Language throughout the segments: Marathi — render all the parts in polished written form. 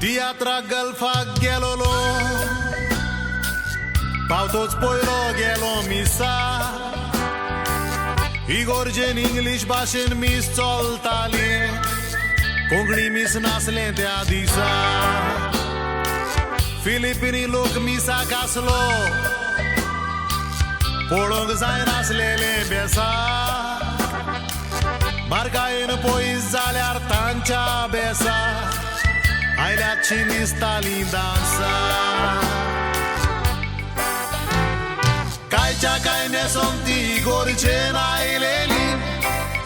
तियात्रा गल्फाक गेलोलो पावतोच पयलो गेलो मिसा इगोर्जेन इंग्लीश भाशेन मिस चलताली कोंकणी मिस नासले त्या दिसा फिलिपिनी लोक मिसाक आसलो पळोवंक जाय नासलेले बेसा बारकायेन पयस जाल्यार तांच्या बेसा आयल्याची दिसताली दासा कायच्या काय नेसोन ती इगोर्जेन आयलेली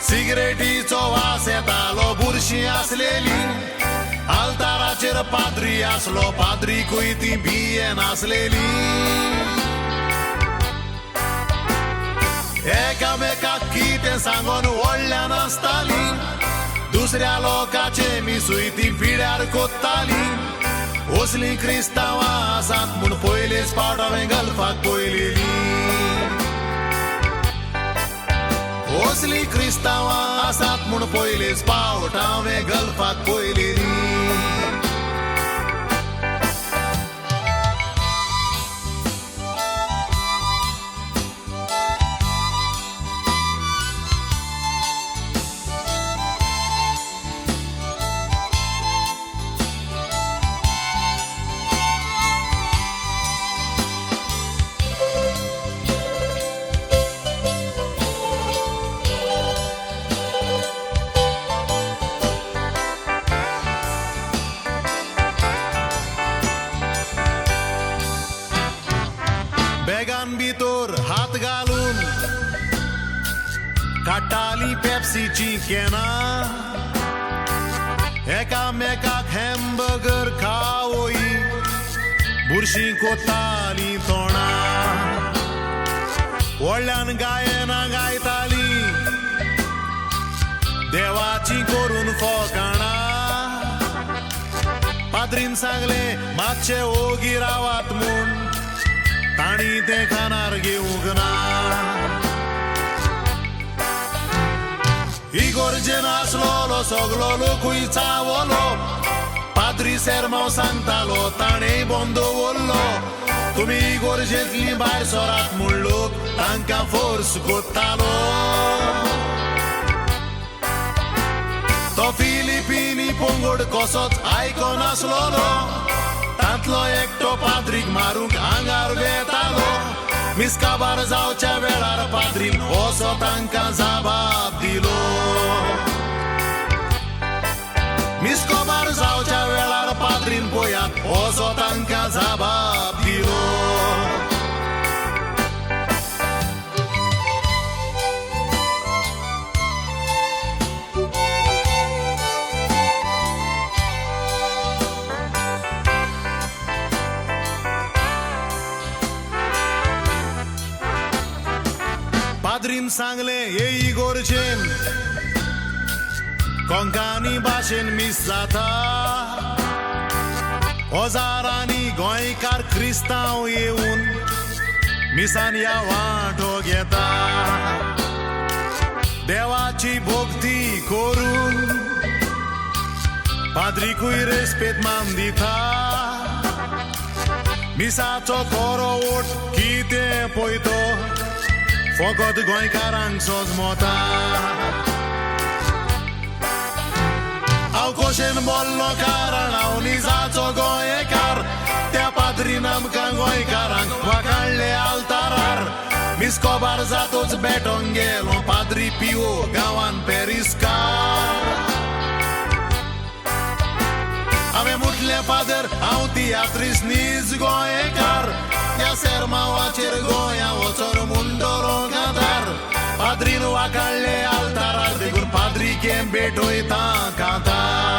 सिगरेटीचो वास येतालो बुरशी आसलेली आल्ताराचेर पाद्री आसलो पाद्रीकूय ती भियेन आसलेली एकामेकाक कितें सांगून व्हडल्यान आसताली दुसऱ्या लोकाचे मिसूय ती पिड्यार कोत्ताली असली क्रिस्तांवां आसात म्हूण पयलेच फावट हांवें गल्फाक पळयलेली असली क्रिस्तांवां आसात म्हूण पयलेच फावट हांवें गल्फाक पळयलेली बेगान भितर हात घालून काडटाली पेप्सीची कॅनां एकामेकाक हॅमबर्गर खावोई बुरशी कोत्ताली तोंडां व्हडल्यान गायनां गायताली देवाची करून फकाणां पाद्रीन सांगले मातशे ओगी रावात म्हूण ताणी ते खानार घेवंक ना इगोर्जेन आसलोलो सगलो लोकूय चावलो पाद्री सेर्मांव सांगतालो ताणेय बोंद दवरलो तुमी इगोर्जेंतली भायर सोरात म्हूण लोक तांकां फोर्स कोत्तालो तो फिलिपिनी पंगड कसोच आयकोनासलोलो तांतलो एकटो पाद्रीक मारूंक आंगार वेतालो मिस्काबार जावच्या वेळार पाद्रीन असो तांकां जाबाब दिलो मिस्कोबार जावच्या वेळार पाद्रीन पळयात असो तांकां जाबाब दिलो पाद्रीन सांगले हे इगोर्जेन कोंकणी भाशेन मिस जाता ओजारांनी गोंयकार क्रिस्तांव येवन मिसान ह्या वांटो घेता देवाची भोक्ती करून पाद्रीकूय रेस्पेत मान दिता मिसाचो खरो वोट कितें पळयतो फकत गोंयकारांक सोजमोता हांव कोशेन बोल्लो कारण हांव निजाचो गोंयकार त्या पाद्रीन आमकां गोंयकारांक वाखाणले आल्तारार मिस्कोबार जातोच बेटोंक गेलो पाद्री पिवो गांवान पेरिस्कार हांवें मुटलें फादर हांव तियात्रीस नीज गोंयकार त्या सेर्मांवाचेर गोंया वचोन मुंडोरो गांधार पाद्रीन वाखाणले आल्तारार देखून पाद्रीके बेटोयता कांतार